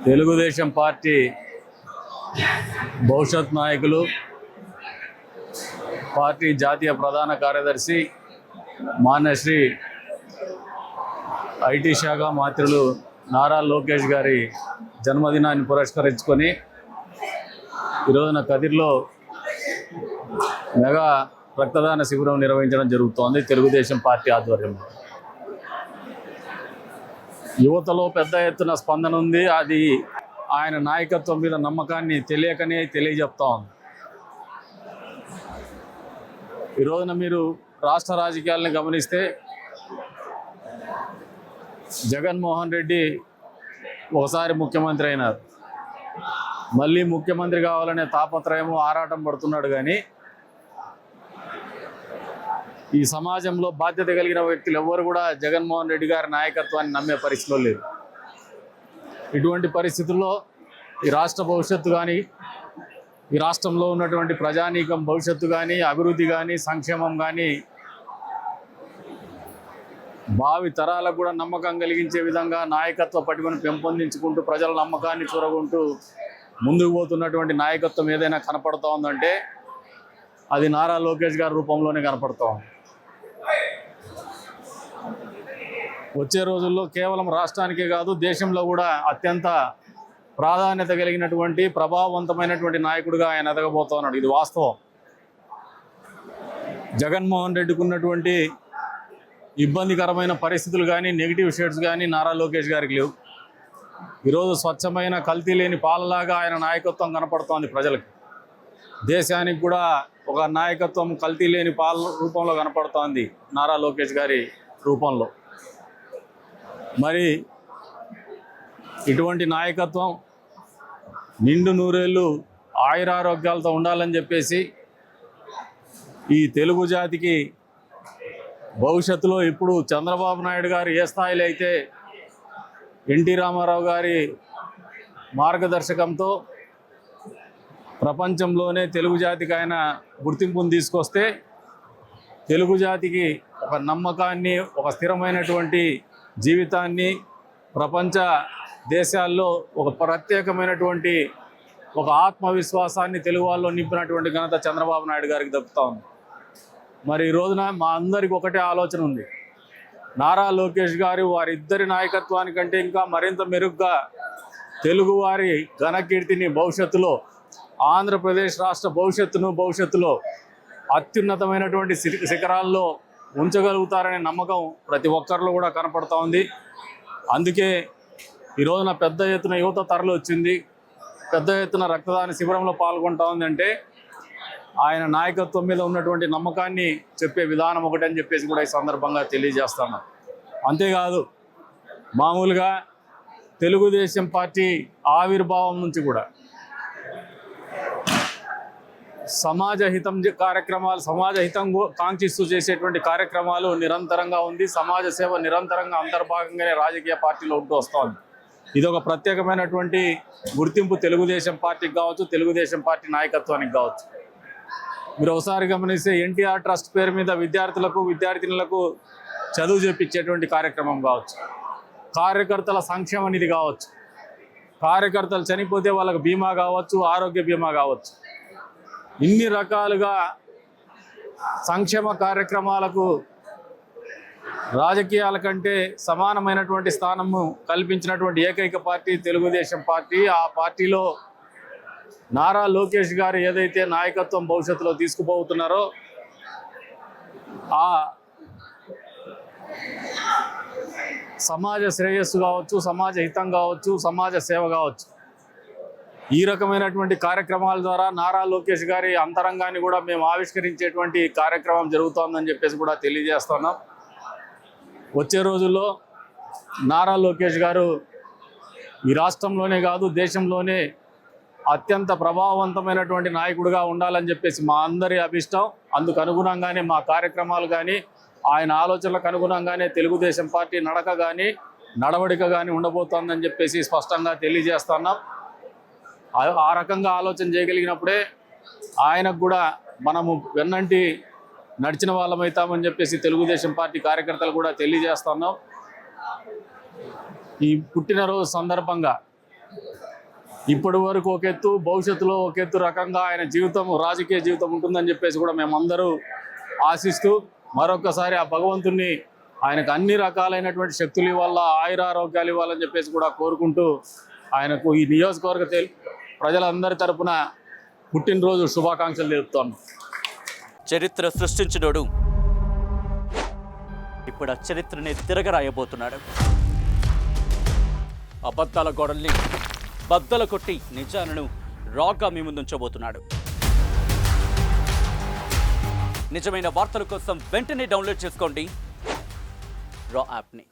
Telugu Desam party భవిష్యత్ నాయకులు, party జాతీయ ప్రధాన కార్యదర్శి మాన్యశ్రీ ఐటీ శాఖ మంత్రులు నారా లోకేష్ గారి జన్మదినాన్ని పురస్కరించుకొని ఈరోజున కదిర్లో మెగా రక్తదాన శిబిరం నిర్వహించడం జరుగుతోంది. తెలుగుదేశం పార్టీ ఆధ్వర్యంలో యువతలో పెద్ద ఎత్తున స్పందన ఉంది. అది ఆయన నాయకత్వం మీద నమ్మకాన్ని తెలియకనే తెలియజెప్తా ఉంది. ఈరోజున మీరు రాష్ట్ర రాజకీయాలను గమనిస్తే జగన్మోహన్ రెడ్డి ఒకసారి ముఖ్యమంత్రి అయినారు, మళ్ళీ ముఖ్యమంత్రి కావాలనే తాపత్రయము ఆరాటం పడుతున్నాడు. కానీ ఈ సమాజంలో బాధ్యత కలిగిన వ్యక్తులు ఎవ్వరు కూడా జగన్మోహన్ రెడ్డి గారి నాయకత్వాన్ని నమ్మే పరిస్థితిలో లేదు. ఇటువంటి పరిస్థితుల్లో ఈ రాష్ట్ర భవిష్యత్తు కానీ, ఈ రాష్ట్రంలో ఉన్నటువంటి ప్రజానీకం భవిష్యత్తు కానీ, అభివృద్ధి కానీ, సంక్షేమం కానీ భావి తరాలకు కూడా నమ్మకం కలిగించే విధంగా నాయకత్వ పటిమను పెంపొందించుకుంటూ ప్రజల నమ్మకాన్ని చూరగొంటూ ముందుకు పోతున్నటువంటి నాయకత్వం ఏదైనా కనపడుతూ ఉందంటే అది నారా లోకేష్ గారి రూపంలోనే కనపడుతూ ఉంది. వచ్చే రోజుల్లో కేవలం రాష్ట్రానికే కాదు, దేశంలో కూడా అత్యంత ప్రాధాన్యత కలిగినటువంటి ప్రభావవంతమైనటువంటి నాయకుడిగా ఆయన ఎదగబోతున్నాడు. ఇది వాస్తవం. జగన్మోహన్ రెడ్డికి ఉన్నటువంటి ఇబ్బందికరమైన పరిస్థితులు కానీ, నెగిటివ్ షేడ్స్ కానీ నారా లోకేష్ గారికి లేవు. ఈరోజు స్వచ్ఛమైన కల్తీ లేని పాలలాగా ఆయన నాయకత్వం కనపడుతోంది ప్రజలకు. దేశానికి కూడా ఒక నాయకత్వం కల్తీ లేని పాల రూపంలో కనపడుతోంది నారా లోకేష్ గారి రూపంలో. మరి ఇటువంటి నాయకత్వం నిండు నూరేళ్ళు ఆయురారోగ్యాలతో ఉండాలని చెప్పేసి ఈ తెలుగు జాతికి భవిష్యత్తులో ఇప్పుడు చంద్రబాబు నాయుడు గారు ఏ స్థాయిలో అయితే ఎన్టీ రామారావు గారి మార్గదర్శకంతో ప్రపంచంలోనే తెలుగు జాతికి ఆయన గుర్తింపును తీసుకొస్తే, తెలుగు జాతికి ఒక నమ్మకాన్ని, ఒక స్థిరమైనటువంటి జీవితాన్ని ప్రపంచ దేశాల్లో ఒక ప్రత్యేకమైనటువంటి ఒక ఆత్మవిశ్వాసాన్ని తెలుగు వాళ్ళలో నింపినటువంటి ఘనత చంద్రబాబు నాయుడు గారికి దక్కుతా ఉంది. మరి ఈ రోజున మా అందరికి ఒకటే ఆలోచన ఉంది. నారా లోకేష్ గారు వారిద్దరి నాయకత్వానికంటే ఇంకా మరింత మెరుగ్గా తెలుగువారి ఘనకీర్తిని భవిష్యత్తులో, ఆంధ్రప్రదేశ్ రాష్ట్ర భవిష్యత్తులో అత్యున్నతమైనటువంటి శిఖరాల్లో ఉంచగలుగుతారనే నమ్మకం ప్రతి ఒక్కరిలో కూడా కనపడుతూ ఉంది. అందుకే ఈరోజున పెద్ద ఎత్తున యువత తరలి వచ్చింది, పెద్ద ఎత్తున రక్తదాన శిబిరంలో పాల్గొంటా ఉందంటే ఆయన నాయకత్వం మీద ఉన్నటువంటి నమ్మకాన్ని చెప్పే విధానం ఒకటని చెప్పేసి కూడా ఈ సందర్భంగా తెలియజేస్తాను. అంతేకాదు, మామూలుగా తెలుగుదేశం పార్టీ ఆవిర్భావం నుంచి కూడా సమాజ హితం కాంక్షిస్తూ చేసేటువంటి కార్యక్రమాలు నిరంతరంగా ఉంది. సమాజ సేవ నిరంతరంగా అంతర్భాగంగానే రాజకీయ పార్టీలో ఉంటూ వస్తోంది. ఇది ఒక ప్రత్యేకమైనటువంటి గుర్తింపు తెలుగుదేశం పార్టీకి కావచ్చు, తెలుగుదేశం పార్టీ నాయకత్వానికి కావచ్చు. మీరు ఒకసారి గమనిస్తే ఎన్టీఆర్ ట్రస్ట్ పేరు మీద విద్యార్థులకు, విద్యార్థినులకు చదువు చెప్పించేటువంటి కార్యక్రమం కావచ్చు, కార్యకర్తల సంక్షేమ నిధి కావచ్చు, కార్యకర్తలు చనిపోతే వాళ్ళకు బీమా కావచ్చు, ఆరోగ్య బీమా కావచ్చు, ఇన్ని రకాలుగా సంక్షేమ కార్యక్రమాలకు రాజకీయాల కంటే సమానమైనటువంటి స్థానము కల్పించినటువంటి ఏకైక పార్టీ తెలుగుదేశం పార్టీ. ఆ పార్టీలో నారా లోకేష్ గారు ఏదైతే నాయకత్వం భవిష్యత్తులో తీసుకుపోతున్నారో ఆ సమాజ శ్రేయస్సు కావచ్చు, సమాజ హితం కావచ్చు, సమాజ సేవ కావచ్చు, ఈ రకమైనటువంటి కార్యక్రమాల ద్వారా నారా లోకేష్ గారి అంతరంగాన్ని కూడా మేము ఆవిష్కరించేటువంటి కార్యక్రమం జరుగుతోందని చెప్పేసి కూడా తెలియజేస్తున్నాం. వచ్చే రోజుల్లో నారా లోకేష్ గారు ఈ రాష్ట్రంలోనే కాదు, దేశంలోనే అత్యంత ప్రభావవంతమైనటువంటి నాయకుడిగా ఉండాలని చెప్పేసి మా అందరి అభిష్టం. అందుకు అనుగుణంగానే మా కార్యక్రమాలు కానీ, ఆయన ఆలోచనలకు అనుగుణంగానే తెలుగుదేశం పార్టీ నడక కానీ, నడవడిక కానీ ఉండబోతోందని చెప్పేసి స్పష్టంగా తెలియజేస్తున్నాం. ఆ రకంగా ఆలోచన చేయగలిగినప్పుడే ఆయనకు కూడా మనము వెన్నంటి నడిచిన వాళ్ళమవుతామని చెప్పేసి తెలుగుదేశం పార్టీ కార్యకర్తలు కూడా తెలియజేస్తున్నాం. ఈ పుట్టినరోజు సందర్భంగా ఇప్పటి వరకు ఒక ఎత్తు, భవిష్యత్తులో ఒక ఎత్తు రకంగా ఆయన జీవితం, రాజకీయ జీవితం ఉంటుందని చెప్పేసి కూడా మేమందరూ ఆశిస్తూ మరొకసారి ఆ భగవంతుణ్ణి ఆయనకు అన్ని రకాలైనటువంటి శక్తులు ఇవ్వాల, ఆయురారోగ్యాలు ఇవ్వాలని చెప్పేసి కూడా కోరుకుంటూ ఆయనకు ఈ నియోజకవర్గ ప్రజలందరి తరపున పుట్టినరోజు శుభాకాంక్షలు తెలుపుతాను. చరిత్ర సృష్టించినోడు ఇప్పుడు ఆ చరిత్రని తిరగరాయబోతున్నాడు. అబద్ధాల గోడల్ని బద్దల కొట్టి నిజాలను రాగా మీ ముందుంచబోతున్నాడు. నిజమైన వార్తల కోసం వెంటనే డౌన్లోడ్ చేసుకోండి రా యాప్ని.